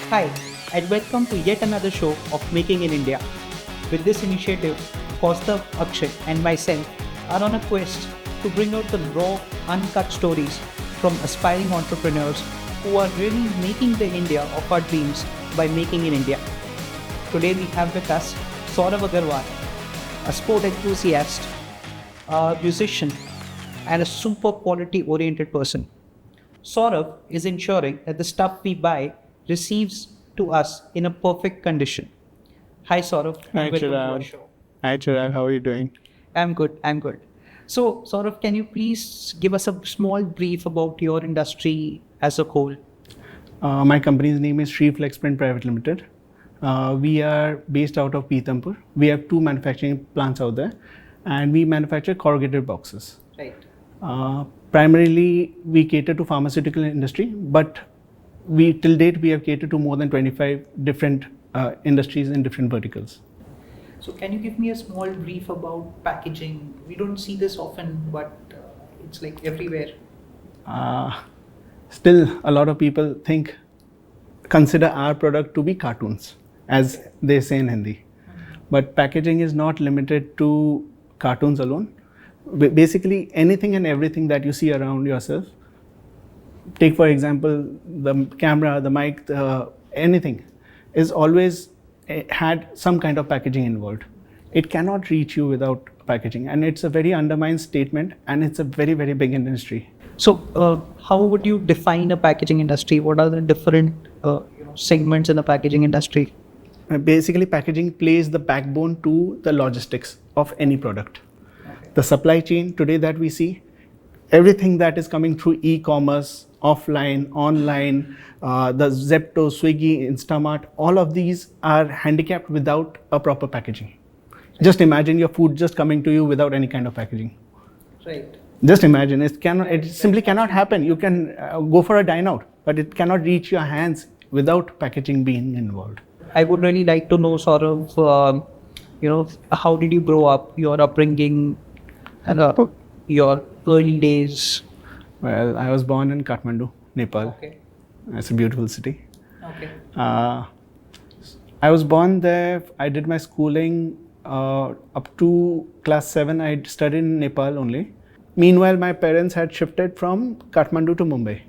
Hi, and welcome to yet another show of Making in India. With this initiative, Kaustav, Akshay, and myself are on a quest to bring out the raw, uncut stories from aspiring entrepreneurs who are really making the India of our dreams by making in India. Today we have with us Saurav Agarwal, a sport enthusiast, a musician, and a super quality oriented person. Saurav is ensuring that the stuff we buy receives to us in a perfect condition. Hi Saurav, Hi, welcome to our Chirag. show. Hi, Chirag. How are you doing? I'm good. So Saurav, can you please give us a small brief about your industry as a whole? My company's name is Shree Flex Print PVT Limited. We are based out of Pithampur. We have two manufacturing plants out there, and we manufacture corrugated boxes. Right. Primarily, we cater to pharmaceutical industry, but till date we have catered to more than 25 different industries in different verticals. So can you give me a small brief about packaging? We don't see this often, but it's like everywhere. Still, a lot of people consider our product to be cartoons, as they say in Hindi. But packaging is not limited to cartoons alone. Basically, anything and everything that you see around yourself. Take for example, the camera, the mic, anything is always had some kind of packaging involved. It cannot reach you without packaging, and it's a very undermined statement, and it's a very, very big industry. So how would you define a packaging industry? What are the different segments in the packaging industry? Basically, packaging plays the backbone to the logistics of any product. Okay. The supply chain today that we see, everything that is coming through e-commerce, offline, online, the Zepto, Swiggy, Instamart, all of these are handicapped without a proper packaging. Just imagine your food just coming to you without any kind of packaging. Right. Just imagine, it simply cannot happen. You can go for a dine out, but it cannot reach your hands without packaging being involved. I would really like to know sort of, how did you grow up, your upbringing, and your early days? Well, I was born in Kathmandu, Nepal. Okay. It's a beautiful city. Okay. I was born there. I did my schooling up to class 7. I studied in Nepal only. Meanwhile, my parents had shifted from Kathmandu to Mumbai.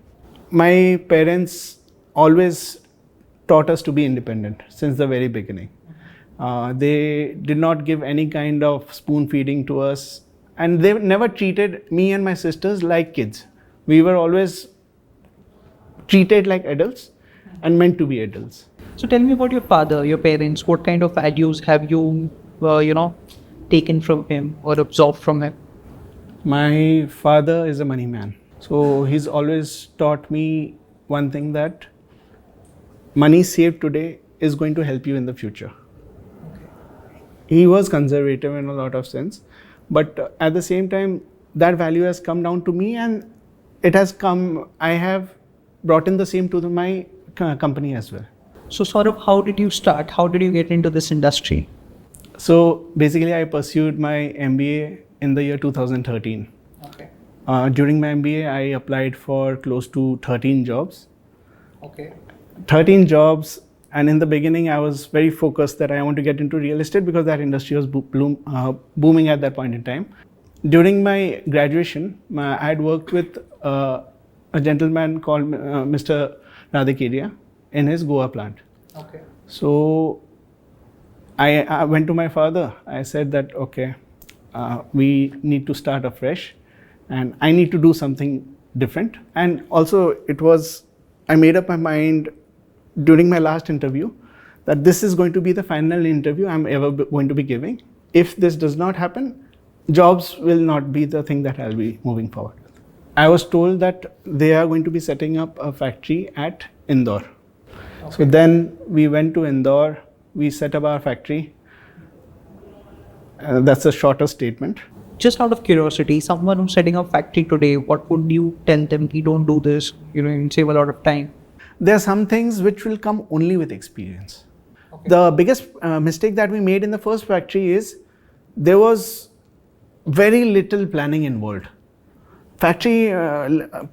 My parents always taught us to be independent since the very beginning. They did not give any kind of spoon feeding to us, and they never treated me and my sisters like kids. We were always treated like adults and meant to be adults. So tell me about your father, your parents. What kind of values have you, taken from him or absorbed from him? My father is a money man. So he's always taught me one thing, that money saved today is going to help you in the future. Okay. He was conservative in a lot of sense, but at the same time, that value has come down to me, and I have brought in the same to my company as well. So sort of, how did you start? How did you get into this industry? So basically, I pursued my MBA in the year 2013. Okay. During my MBA, I applied for close to 13 jobs. Okay. 13 jobs, and in the beginning, I was very focused that I want to get into real estate because that industry was booming at that point in time. During my graduation, I had worked with a gentleman called Mr. Radhikedia in his Goa plant. Okay. So I went to my father. I said that, okay, we need to start afresh, and I need to do something different. And also, I made up my mind during my last interview that this is going to be the final interview I'm ever going to be giving. If this does not happen, jobs will not be the thing that I'll be moving forward with. I was told that they are going to be setting up a factory at Indore. Okay. So then we went to Indore, we set up our factory. That's a shorter statement. Just out of curiosity, someone who's setting up factory today, what would you tell them? You don't do this, and save a lot of time. There are some things which will come only with experience. Okay. The biggest mistake that we made in the first factory is there was very little planning involved. factory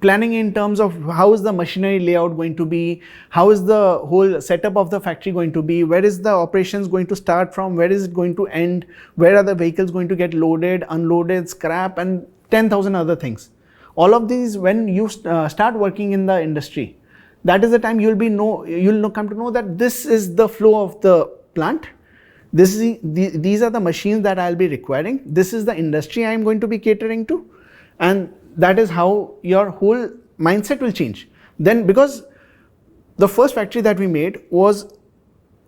planning in terms of how is the machinery layout going to be, how is the whole setup of the factory going to be, where is the operations going to start from, where is it going to end, where are the vehicles going to get loaded, unloaded, scrap, and 10,000 other things. All of these, when you start working in the industry, that is the time you'll come to know that this is the flow of the plant. These are the machines that I'll be requiring. This is the industry I'm going to be catering to, and that is how your whole mindset will change. Then, because the first factory that we made was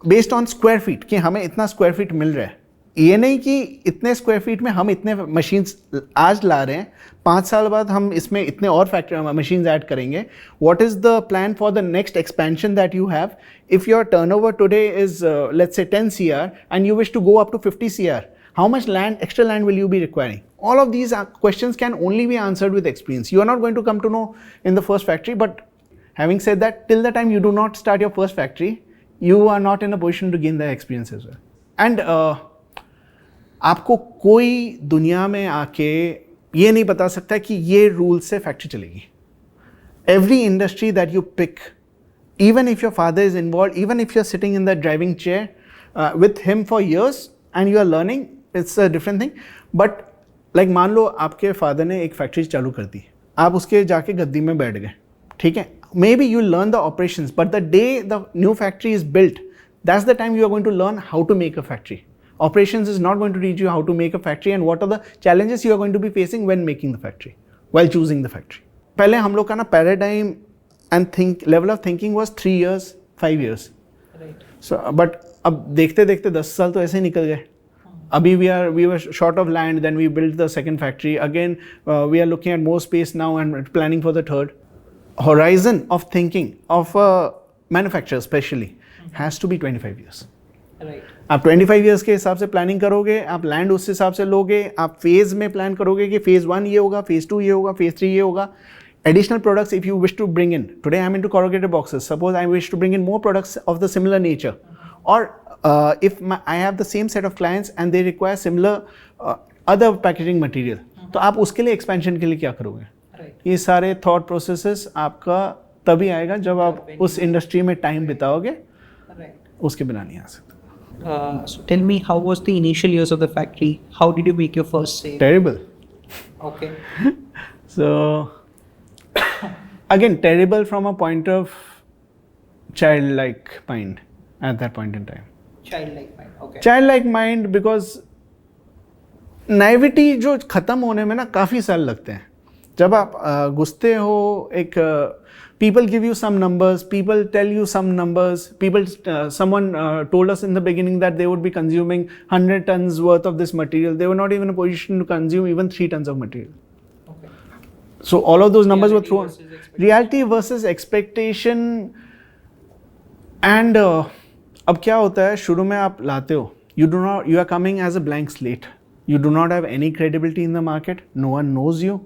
based on square feet, कि हमें इतना square feet मिल रहा है. ये नहीं कि इतने square feet में हम इतने मशीन्स आज ला रहे हैं, 5 साल बाद हम इसमें इतने और फैक्ट्री मशीन्स ऐड करेंगे. What is the plan for the next expansion that you have? If your turnover today is let's say 10 CR and you wish to go up to 50 CR, how much extra land will you be requiring? All of these questions can only be answered with experience. You are not going to come to know in the first factory, but having said that, till the time you do not start your first factory, you are not in a position to gain the experience as well. And आपको कोई दुनिया में आके ये नहीं बता सकता कि ये रूल से फैक्ट्री चलेगी. Every industry that you pick, even if your father is involve, even if you are sitting in the driving chair with him for years and you are learning, it's a different thing. But like मान लो आपके father ने एक factory चालू कर दी, आप उसके जाके गद्दी में बैठ गए, ठीक है. Maybe you learn the operations, but the day the new factory is built, that's the time you are going to learn how to make a factory. Operations is not going to teach you how to make a factory and what are the challenges you are going to be facing when making the factory, while choosing the factory. पहले हम लोग का ना paradigm and level of thinking was 3 years, 5 years. Right. So, but अब देखते देखते 10 साल तो ऐसे ही निकल गए. अभी we were short of land, then we built the second factory. Again, we are looking at more space now and planning for the third. Horizon of thinking of a manufacturer especially has to be 25 years. Right. आप 25 years के हिसाब से planning करोगे, आप land उस हिसाब से लोगे, आप फेज में प्लान करोगे कि फेज 1 ये होगा, फेज 2 ये होगा, फेज 3 ये होगा. Additional products if you wish to bring in. Today I am into corrugated boxes. Suppose I wish to bring in more products of the similar nature. Or if I have the same set of clients and they require similar other packaging material, तो आप उसके लिए expansion के लिए क्या करोगे? ये सारे thought processes आपका तभी आएगा जब आप उस इंडस्ट्री में टाइम बिताओगे, उसके बिना नहीं आ सकता. So tell me, how was the initial years of the factory? How did you make your first sale? Terrible. Okay. So again, terrible from a point of childlike mind at that point in time. Childlike mind. Okay. Childlike mind because naivety जो खत्म होने में ना काफ़ी साल लगते हैं. जब आप घुसते हो एक people give you some numbers, people tell you some numbers, someone told us in the beginning that they would be consuming 100 tons worth of this material. They were not even in a position to consume even 3 tons of material. Okay. So all of those numbers were thrown. Reality versus expectation. And अब क्या होता है, शुरू में आप लाते हो, you are coming as a blank slate. You do not have any credibility in the market. No one knows you.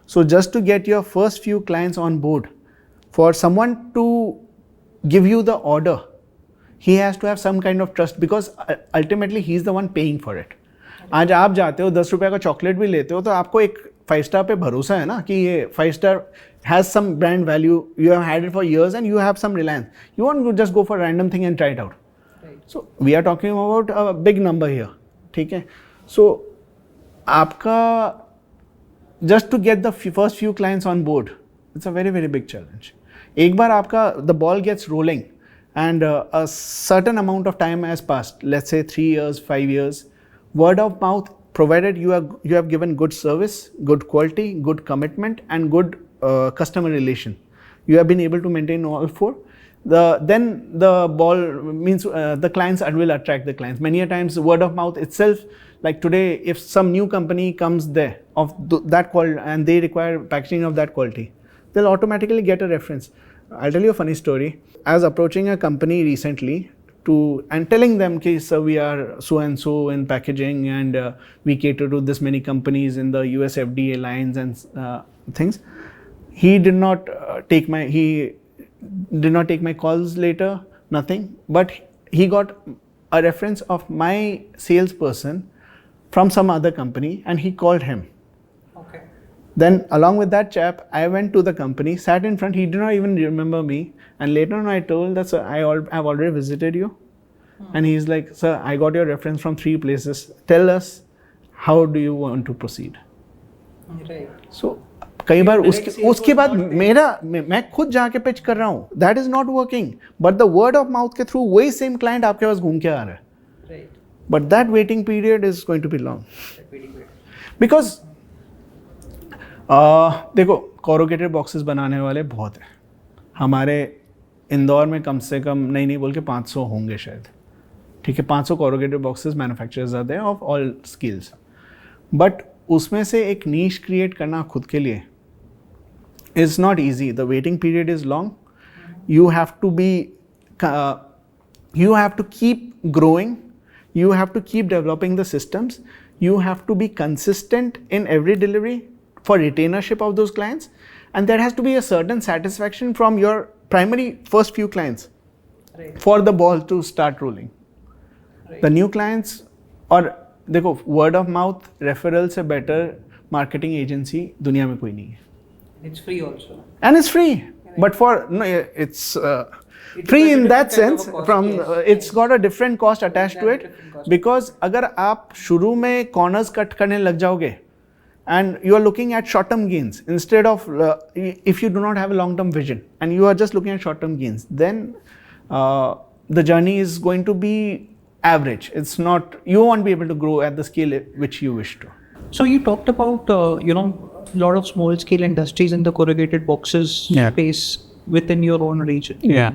So just to get your first few clients on board, for someone to give you the order, he has to have some kind of trust because ultimately he is the one paying for it. आज आप जाते हो 10 रुपये का chocolate भी लेते हो तो आपको एक 5 स्टार पे भरोसा है ना कि ये 5 star has some brand value, you have had it for years and you have some reliance. You won't just go for a random thing and try it out. Right. So we are talking about a big number here. ठीक है. So आपका just to get the first few clients on board, it's a very very big challenge. एक बार आपका the ball gets rolling and a certain amount of time has passed, let's say 3 years, 5 years, word of mouth, provided you have given good service, good quality, good commitment and good customer relation, you have been able to maintain all 4, then the ball means the clients will attract the clients. Many a times word of mouth itself, like today if some new company comes there of that quality and they require packaging of that quality, they'll automatically get a reference. I'll tell you a funny story. I was approaching a company recently and telling them, okay, sir, we are so and so in packaging and we cater to this many companies in the US FDA lines and things. He did not take my calls later, nothing. But he got a reference of my salesperson from some other company and he called him. Okay. Then along with that chap, I went to the company, sat in front. He did not even remember me. And later on, I told that, sir, I've already visited you. And he's like, sir, I got your reference from 3 places. Tell us, how do you want to proceed? Right. So, कई बार उसके बाद मैं खुद जाके pitch कर रहा हूँ. That is not working. But the word of mouth के through वही same client आपके पास घूम के आ रहा है. Right. But that waiting period is going to be long. Because देखो corrugated boxes बनाने वाले बहुत हैं. हमारे इंदौर में कम से कम नहीं बोल के 500 होंगे शायद. ठीक है, 500 corrugated boxes manufacturers are there of all skills. But उसमें से एक niche create करना खुद के लिए is not easy. The waiting period is long. You have to keep growing. You have to keep developing the systems. You have to be consistent in every delivery for retainership of those clients. And there has to be a certain satisfaction from your primary first few clients for the ball to start rolling. The new clients, और देखो word of mouth referral से better marketing agency दुनिया में कोई नहीं है. It's free also. And it's free. But it's free in that sense. It's got a different cost attached to it. Because अगर आप शुरू में corners cut करने लग जाओगे, and you are looking at short-term gains instead of if you do not have a long-term vision and you are just looking at short-term gains, then the journey is going to be average. It's not, you won't be able to grow at the scale which you wish to. So you talked about a lot of small scale industries in the corrugated boxes space within your own region. Yeah.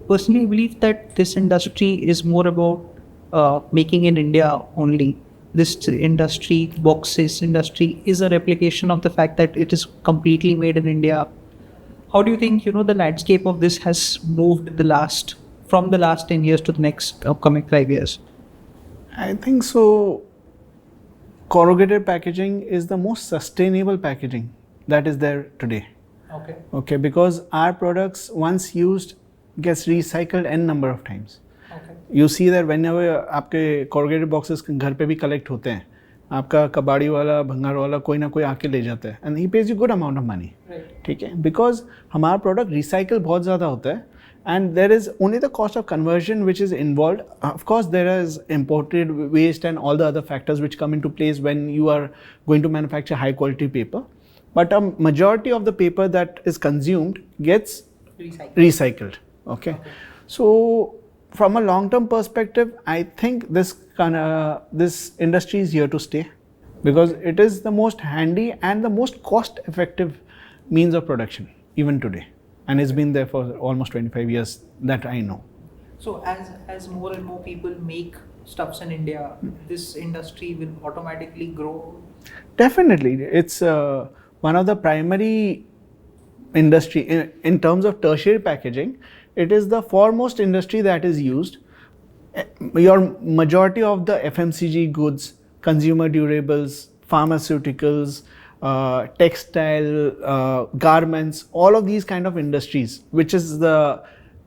Personally, I believe that this industry is more about making in India only. This industry, boxes industry, is a replication of the fact that it is completely made in India. How do you think the landscape of this has moved from the last 10 years to the next upcoming 5 years? I think so. Corrugated packaging is the most sustainable packaging that is there today. Okay, because our products once used gets recycled n number of times. You see that whenever आपके corrugated boxes घर पे भी collect होते हैं, आपका कबाड़ी वाला भंगार वाला कोई ना कोई आके ले जाता है, and he pays you good amount of money. ठीक है, because हमारा product recycle बहुत ज़्यादा होता है, and there is only the cost of conversion which is involved. Of course, there is imported waste and all the other factors which come into place when you are going to manufacture high quality paper. But a majority of the paper that is consumed gets recycled. Okay. So from a long-term perspective, I think this industry is here to stay because it is the most handy and the most cost-effective means of production even today, and it's been there for almost 25 years that I know. So as more and more people make stuffs in India, this industry will automatically grow? Definitely. It's one of the primary industry in terms of tertiary packaging. It is the foremost industry that is used. Your majority of the FMCG goods, consumer durables, pharmaceuticals, textile, garments, all of these kind of industries, which is the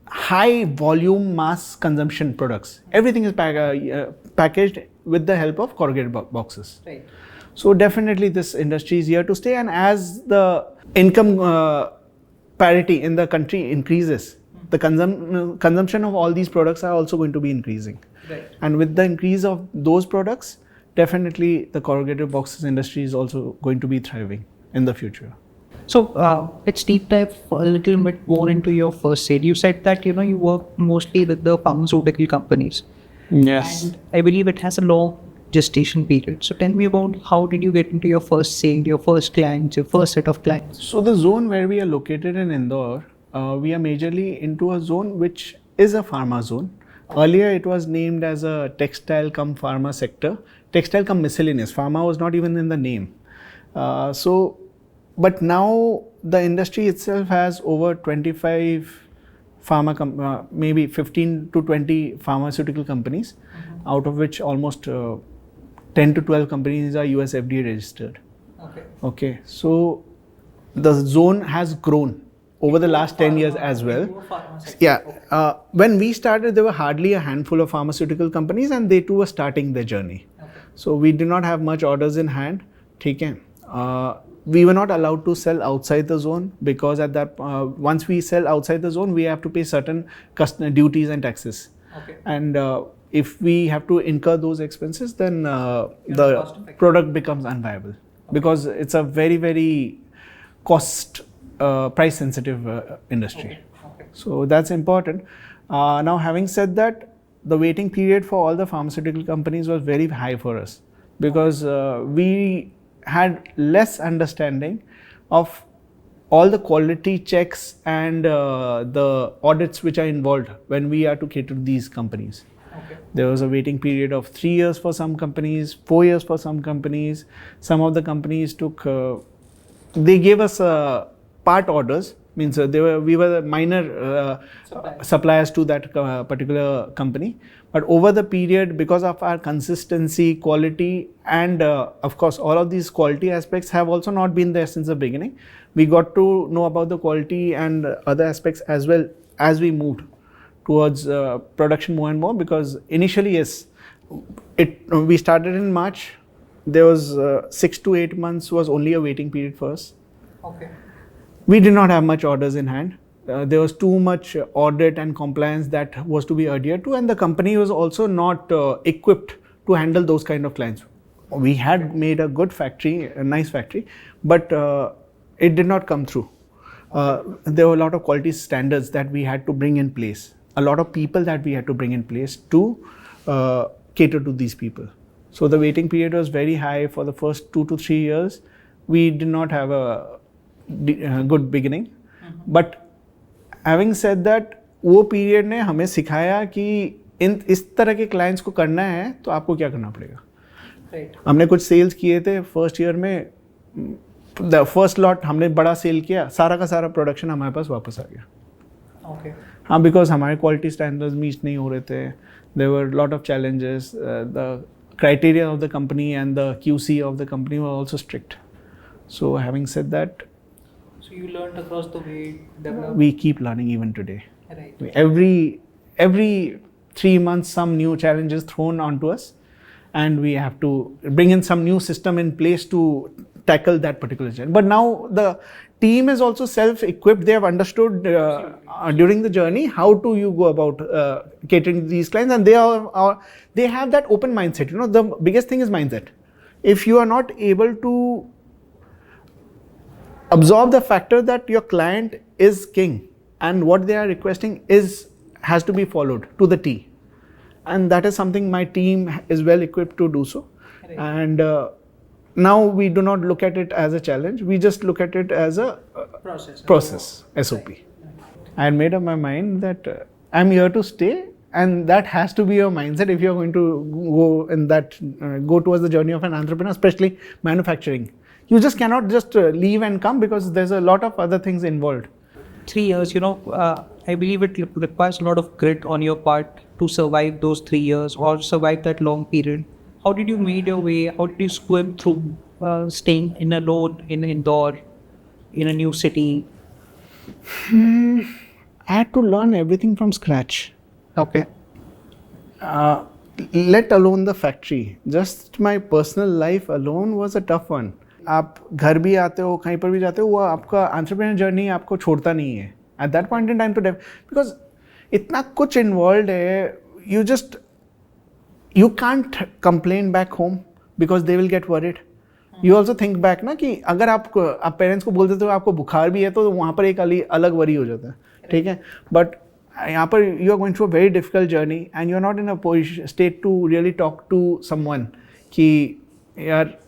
high volume mass consumption products. Everything is packaged with the help of corrugated boxes. Right. So definitely this industry is here to stay, and as the income parity in the country increases, the consumption of all these products are also going to be increasing. Right. And with the increase of those products, definitely the corrugated boxes industry is also going to be thriving in the future. So let's deep dive a little bit more into your first sale. You said that you work mostly with the pharmaceutical companies. Yes. And I believe it has a long gestation period. So tell me about how did you get into your first sale, your first clients, your first set of clients? So the zone where we are located in Indore, we are majorly into a zone which is a pharma zone. Earlier it was named as a textile cum pharma sector. Textile cum miscellaneous. Pharma was not even in the name. But now the industry itself has over 25 pharma, maybe 15 to 20 pharmaceutical companies, out of which almost 10 to 12 companies are US FDA registered. Okay. So the zone has grown over the last 10 years as well. Yeah. When we started, there were hardly a handful of pharmaceutical companies, and they too were starting their journey. So we did not have much orders in hand. we were not allowed to sell outside the zone, because at that once we sell outside the zone, we have to pay certain duties and taxes. Okay. And if we have to incur those expenses, then the product becomes unviable, because it's a very, very price sensitive industry. Okay. So that's important. Now, having said that, the waiting period for all the pharmaceutical companies was very high for us, because we had less understanding of all the quality checks and the audits which are involved when we are to cater to these companies. Okay. There was a waiting period of 3 years for some companies, 4 years for some companies. Some of the companies took, they gave us part orders, means we were minor suppliers to that particular company. But over the period, because of our consistency, quality, and of course, all of these quality aspects have also not been there since the beginning. We got to know about the quality and other aspects as well as we moved towards production more and more, because initially, yes, we started in March. There was 6 to 8 months was only a waiting period for us. Okay. We did not have much orders in hand. There was too much audit and compliance that was to be adhered to, and the company was also not equipped to handle those kind of clients. We had made a good factory, a nice factory, but it did not come through. There were a lot of quality standards that we had to bring in place, a lot of people that we had to bring in place to cater to these people. So the waiting period was very high for the first 2 to 3 years. We did not have a good beginning. But having said that, वो period ने हमें सिखाया कि इस तरह के clients को करना है तो आपको क्या करना पड़ेगा. हमने कुछ सेल्स किए थे फर्स्ट ईयर में. द फर्स्ट लॉट हमने बड़ा सेल किया, सारा का सारा प्रोडक्शन हमारे पास वापस आ गया. हाँ, बिकॉज हमारे क्वालिटी स्टैंडर्ड्स मीट नहीं हो रहे थे. There were lot of challenges. The criteria of the company and the QC of the company were also strict. So having said that, so you learned across the way. We keep learning even today. Right. Every 3 months, some new challenge is thrown onto us, and we have to bring in some new system in place to tackle that particular challenge. But now the team is also self-equipped. They have understood during the journey how to you go about catering to these clients, and they have that open mindset. You know, the biggest thing is mindset. If you are not able to absorb the factor that your client is king and what they are requesting has to be followed to the T, and that is something my team is well equipped to do so. Right. And now we do not look at it as a challenge. We just look at it as a process, SOP. I had made up my mind that I'm here to stay, and that has to be your mindset if you're going to go towards the journey of an entrepreneur, especially manufacturing. You just cannot just leave and come, because there's a lot of other things involved. 3 years, I believe it requires a lot of grit on your part to survive those 3 years or survive that long period. How did you make your way? How did you swim through staying in alone in Indore, in a new city? I had to learn everything from scratch. Okay. Let alone the factory. Just my personal life alone was a tough one. आप घर भी आते हो, कहीं पर भी जाते हो, वो आपका एंटरप्रेन्योर जर्नी आपको छोड़ता नहीं है. At that point in time to because इतना कुछ involved है, you can't complain back home because they will get worried. You also think back ना कि अगर आप पेरेंट्स को बोल देते हो आपको बुखार भी है तो वहाँ पर एक अलग वरी हो जाता है. ठीक है, बट यहाँ पर you are going through a very difficult journey and you are not in a state to really talk to someone कि यार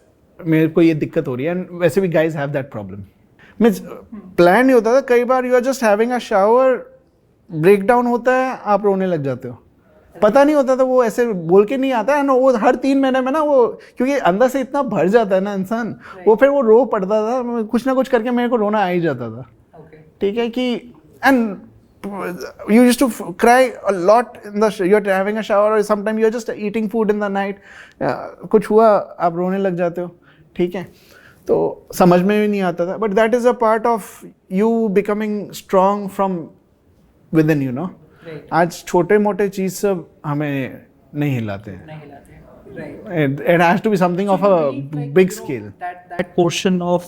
मेरे को ये दिक्कत हो रही है. एंड वैसे भी guys have that problem. Means plan नहीं होता था. कई बार you are just having a shower, break down होता है, आप रोने लग जाते हो. पता नहीं होता था, वो ऐसे बोल के नहीं आता है. वो हर 3 महीने में ना, वो क्योंकि अंदर से इतना भर जाता है ना इंसान, वो फिर वो रो पड़ता था. कुछ ना कुछ करके मेरे को रोना आ ही जाता था. ठीक है कि and you used to cry a lot you're having a shower, or sometimes you're just eating food in the night. कुछ हुआ आप रोने लग जाते हो. ठीक है, तो समझ में भी नहीं आता था. But that is a part of you becoming strong from with in, आज छोटे मोटे चीज़ सब हमें नहीं हिलाते हैं. Right. It has to be something of a big scale. That portion of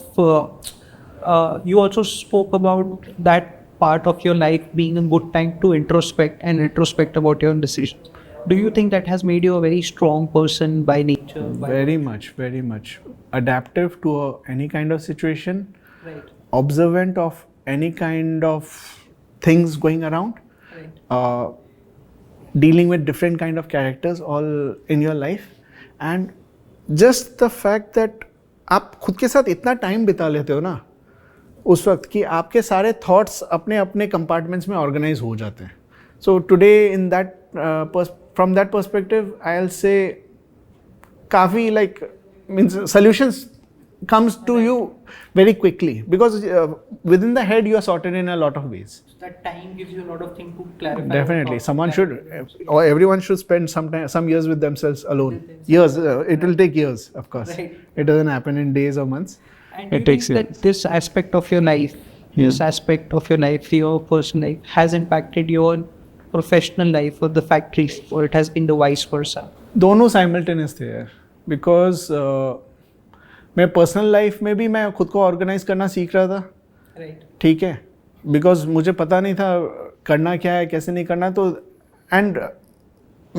you also spoke about that part of your life being a good time to introspect and retrospect about your decisions. Do you think that has made you a very strong person by nature? Very much, very much. Adaptive to any kind of situation, Right. observant of any kind of things going around, Right. dealing with different kind of characters all in your life, and just the fact that आप खुद के साथ इतना time बिता लेते हो ना उस वक्त कि आपके सारे थॉट्स अपने अपने कंपार्टमेंट्स में ऑर्गेनाइज हो जाते हैं. So today in that from that perspective I will say काफ़ी like means solutions comes to you very quickly because within the head you are sorted in a lot of ways. That time gives you a lot of things to clarify. Definitely, someone should, or everyone should spend some years with themselves alone. Years, it will take years, of course. Right. It doesn't happen in days or months. And it takes that this aspect of your life, this aspect of your life, your personal life, has impacted your professional life or the factories, or it has been the vice versa? दोनों simultaneous थे यार, because मैं personal life में भी मैं खुद को organise करना सीख रहा था. Right. ठीक है, बिकॉज मुझे पता नहीं था करना क्या है कैसे नहीं करना. तो एंड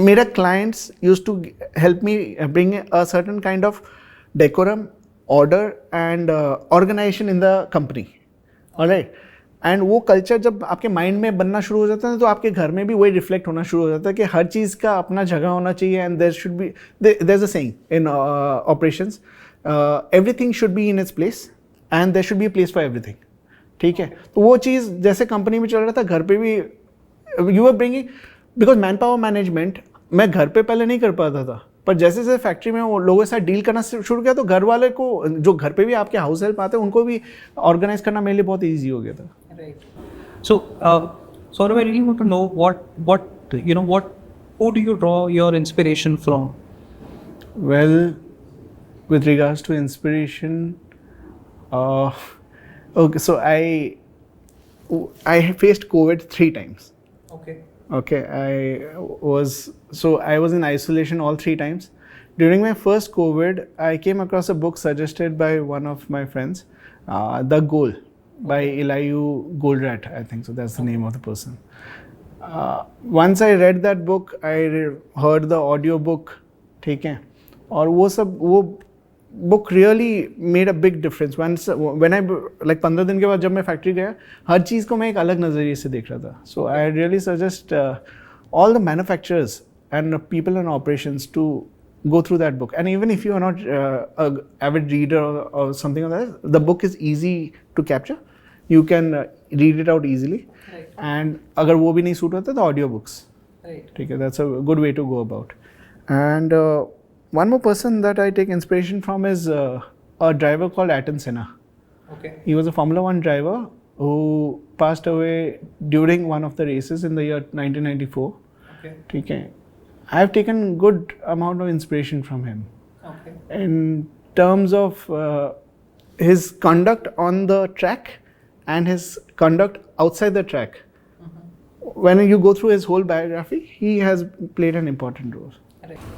मेरा clients use to help me bring a certain kind of decorum, order and organisation in the company. Alright. And वो कल्चर जब आपके माइंड में बनना शुरू हो जाता है तो आपके घर में भी वही रिफ्लेक्ट होना शुरू हो जाता है कि हर चीज़ का अपना जगह होना चाहिए. And there should be there is a saying in operations, everything should be in its place and there should be a place for everything. ठीक है, तो वो चीज़ जैसे कंपनी में चल रहा था घर पे भी you are bringing, because manpower management मैं घर पे पहले नहीं कर पाता था, पर जैसे जैसे फैक्ट्री में वो लोगों के साथ डील करना शुरू किया तो घर वाले को जो घर पे भी आपके हाउस हेल्प आते हैं उनको भी ऑर्गेनाइज करना मेरे लिए बहुत ईजी हो गया था. So, Saurav, I really want to know who do you draw your inspiration from? Well, with regards to inspiration, okay, so I faced COVID 3 times. Okay, I was in isolation all 3 times. During my first COVID, I came across a book suggested by one of my friends, The Goal by Elihu Goldratt, I think so. That's the name of the person. Once I read that book, I heard the audio book. ठीक है, और वो book really made a big difference. When I like 15 दिन के बाद जब मैं factory गया हर चीज़ को मैं एक अलग नज़रिए से देख रहा था. So I really suggest all the manufacturers and people in operations to go through that book. And even if you are not an avid reader or something like that, the book is easy to capture. You can read it out easily. Right. And अगर वो भी नहीं suit होता तो audio books. Right. ठीक है, that's a good way to go about. And one more person that I take inspiration from is a driver called Ayrton Senna. Okay. He was a Formula 1 driver who passed away during one of the races in the year 1994. Okay. ठीक है. I have taken good amount of inspiration from him. Okay. In terms of his conduct on the track and his conduct outside the track. Mm-hmm. When you go through his whole biography, he has played an important role.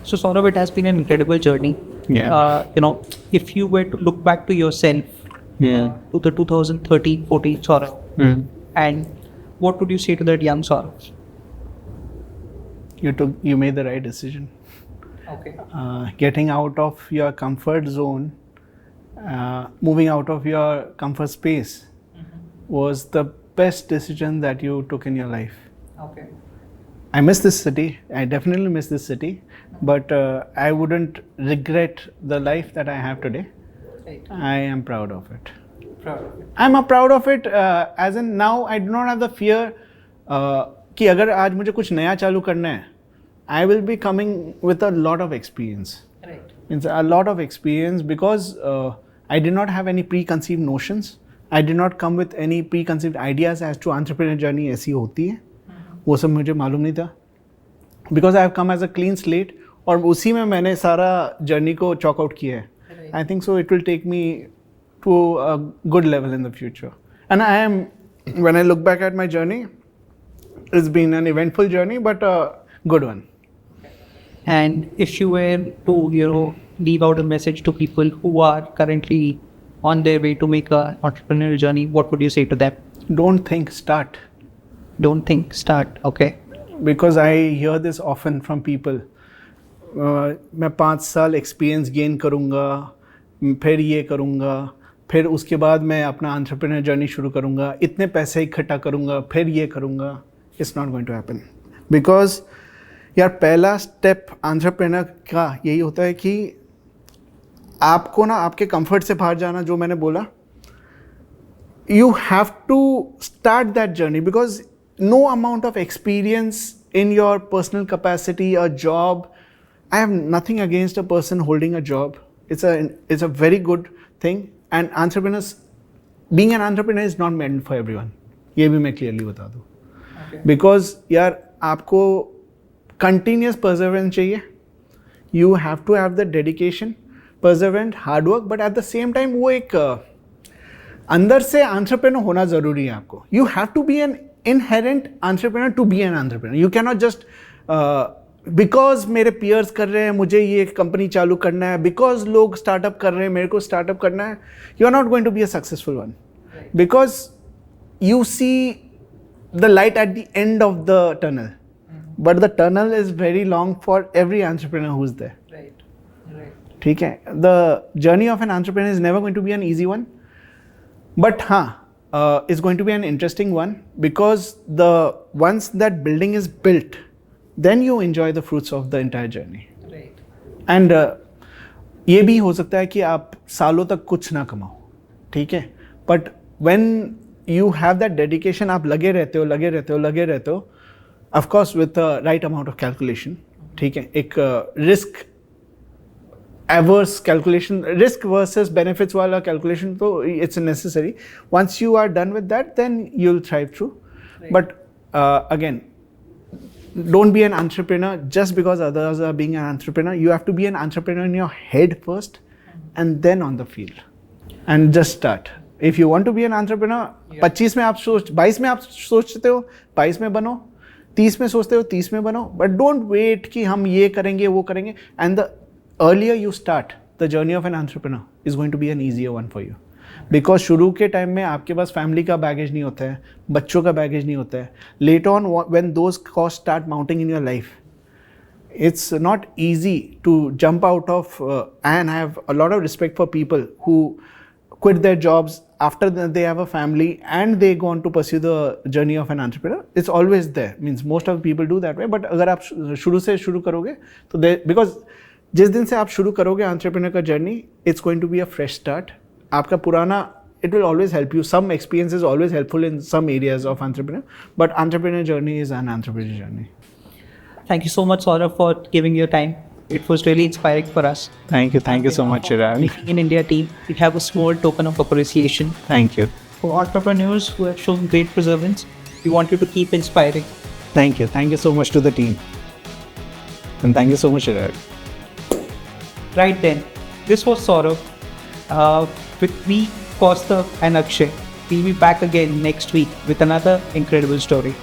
So Saurav, it has been an incredible journey. Yeah. If you were to look back to yourself, to the 2013-14 Saurav, and what would you say to that young Saurav? You made the right decision. Okay. Getting out of your comfort zone, moving out of your comfort space, was the best decision that you took in your life. Okay. I miss this city. I definitely miss this city, but I wouldn't regret the life that I have today. Right. I am proud of it. I'm proud of it as in now I do not have the fear कि अगर आज मुझे कुछ नया चालू करना है, I will be coming with a lot of experience. Right. It's a lot of experience because I did not have any preconceived notions. I did not come with any preconceived ideas as to entrepreneur journey ऐसी होती है. वो सब मुझे मालूम नहीं था. Because I have come as a clean slate और उसी में मैंने सारा जर्नी को चॉक आउट किया है. Right. I think so it will take me to a good level in the future. And I am, when I look back at my journey, it's been an eventful journey, but a good one. And if you were to, leave out a message to people who are currently on their way to make a entrepreneurial journey, what would you say to them? Don't think, start. Don't think, start. Okay. Because I hear this often from people. मैं 5 साल experience gain करूँगा, फिर ये करूँगा, फिर उसके बाद मैं अपना एंटरप्रेन्योर जर्नी शुरू करूँगा, इतने पैसे इकट्ठा करूँगा, फिर ये करूँगा. It's not going to happen. Because यार पहला स्टेप एंटरप्रेन्योर का यही होता है कि आपको ना आपके कंफर्ट से बाहर जाना, जो मैंने बोला. You have to start that journey because no amount of experience in your personal capacity, a job. I have nothing against a person holding a job. It's a very good thing. And being an entrepreneur is not meant for everyone. ये भी मैं clearly बता दूँ. Okay. Because यार आपको continuous perseverance चाहिए. You have to have the dedication, perseverance, hard work, but at the same time वो एक अंदर से entrepreneur होना ज़रूरी है आपको. You have to be an inherent entrepreneur to be an entrepreneur. You cannot just because मेरे पियर्स कर रहे हैं मुझे ये कंपनी चालू करना है, बिकॉज लोग स्टार्टअप कर रहे हैं मेरे को स्टार्टअप करना है. You are not going to be a successful one because you see the light at the end of the tunnel, but the tunnel is very long for every entrepreneur who is there. ठीक है, the journey of an entrepreneur is never going to be an easy one, but हाँ is going to be an interesting one because the once that building is built then you enjoy the fruits of the entire journey. Right. And ये भी हो सकता है कि आप सालों तक कुछ ना कमाओ, ठीक है, but when you have that dedication, आप लगे रहते हो, of course with the right amount of calculation, ठीक है, एक risk averse calculation, risk versus benefits वाला calculation, तो it's necessary. Once you are done with that, then you'll thrive through. Right. But again, don't be an entrepreneur just because others are being an entrepreneur. You have to be an entrepreneur in your head first and then on the field. And just start. If you want to be an entrepreneur, 25 में आप 22 में आप सोचते हो 22 में बनो, 30 में सोचते हो 30 में बनो, but don't wait कि हम ये करेंगे वो करेंगे. And the earlier you start, the journey of an entrepreneur is going to be an easier one for you. Because शुरू के टाइम में आपके पास फैमिली का बैगेज नहीं होता है, बच्चों का बैगेज नहीं होता है. Later on when those cost start mounting in your life, it's not easy to jump out of and I have a lot of respect for people who quit their jobs after they have a family and they go on to pursue the journey of an entrepreneur. It's always there, means most of the people do that way. But अगर आप शुरू से शुरू करोगे तो because जिस दिन से आप शुरू करोगे entrepreneur का journey, it's going to be a fresh start. आपका पुराना, it will always help you. Some experience is always helpful in some areas of entrepreneur, but entrepreneur journey is an entrepreneur journey. Thank you so much, Saurav, for giving your time. It was really inspiring for us. Thank you so much, Chirag. Making in India team, we have a small token of appreciation. Thank you. For entrepreneurs who have shown great perseverance, we want you to keep inspiring. Thank you so much to the team. And thank you so much, Chirag. Right then, this was Saurav. With me, Kaustav and Akshay. We'll be back again next week with another incredible story.